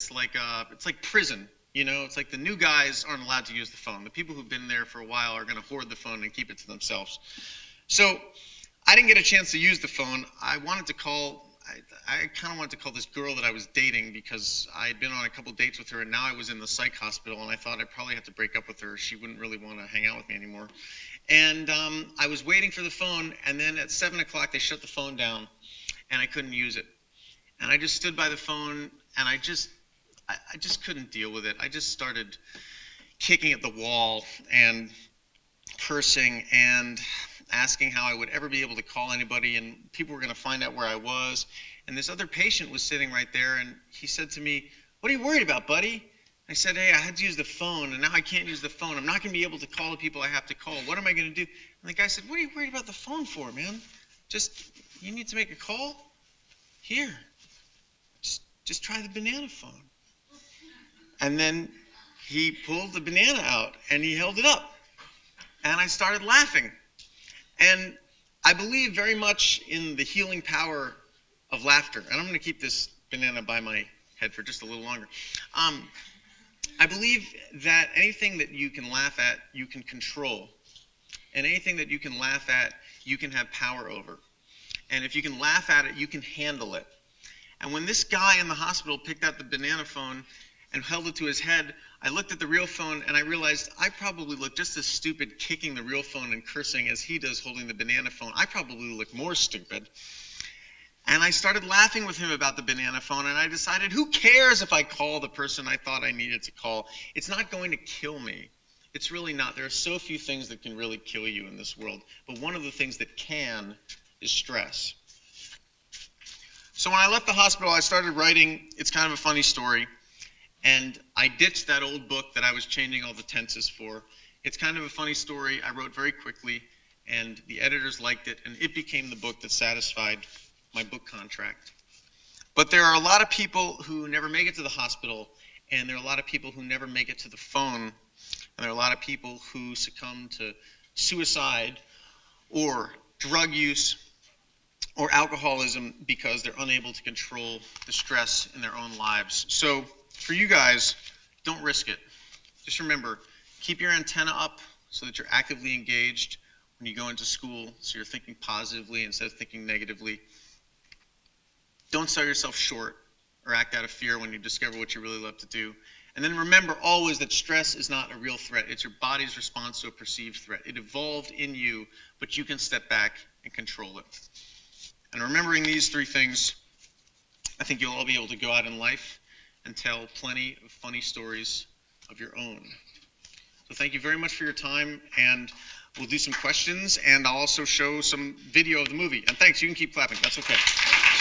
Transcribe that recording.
it's like prison. You know, it's like the new guys aren't allowed to use the phone. The people who've been there for a while are going to hoard the phone and keep it to themselves. So I didn't get a chance to use the phone. I kind of wanted to call this girl that I was dating because I had been on a couple dates with her, and now I was in the psych hospital, and I thought I'd probably have to break up with her. She wouldn't really want to hang out with me anymore. And I was waiting for the phone, and then at 7 o'clock they shut the phone down, and I couldn't use it. And I just stood by the phone, and I just couldn't deal with it. I just started kicking at the wall and cursing and asking how I would ever be able to call anybody, and people were going to find out where I was. And this other patient was sitting right there, and he said to me, "What are you worried about, buddy?" I said, "Hey, I had to use the phone, and now I can't use the phone. I'm not going to be able to call the people I have to call. What am I going to do?" And the guy said, "What are you worried about the phone for, man? You need to make a call? Here, just try the banana phone." And then he pulled the banana out, and he held it up. And I started laughing. And I believe very much in the healing power of laughter. And I'm going to keep this banana by my head for just a little longer. I believe that anything that you can laugh at, you can control. And anything that you can laugh at, you can have power over. And if you can laugh at it, you can handle it. And when this guy in the hospital picked out the banana phone and held it to his head, I looked at the real phone and I realized I probably look just as stupid kicking the real phone and cursing as he does holding the banana phone. I probably look more stupid. And I started laughing with him about the banana phone, and I decided, who cares if I call the person I thought I needed to call? It's not going to kill me. It's really not. There are so few things that can really kill you in this world. But one of the things that can is stress. So when I left the hospital, I started writing. It's kind of a funny story. And I ditched that old book that I was changing all the tenses for. It's kind of a funny story. I wrote very quickly, and the editors liked it, and it became the book that satisfied my book contract. But there are a lot of people who never make it to the hospital, and there are a lot of people who never make it to the phone, and there are a lot of people who succumb to suicide or drug use or alcoholism because they're unable to control the stress in their own lives. So for you guys, don't risk it. Just remember, keep your antenna up so that you're actively engaged when you go into school, so you're thinking positively instead of thinking negatively. Don't sell yourself short or act out of fear when you discover what you really love to do. And then remember always that stress is not a real threat. It's your body's response to a perceived threat. It evolved in you, but you can step back and control it. And remembering these three things, I think you'll all be able to go out in life and tell plenty of funny stories of your own. So thank you very much for your time, and we'll do some questions, and I'll also show some video of the movie. And thanks, you can keep clapping. That's okay.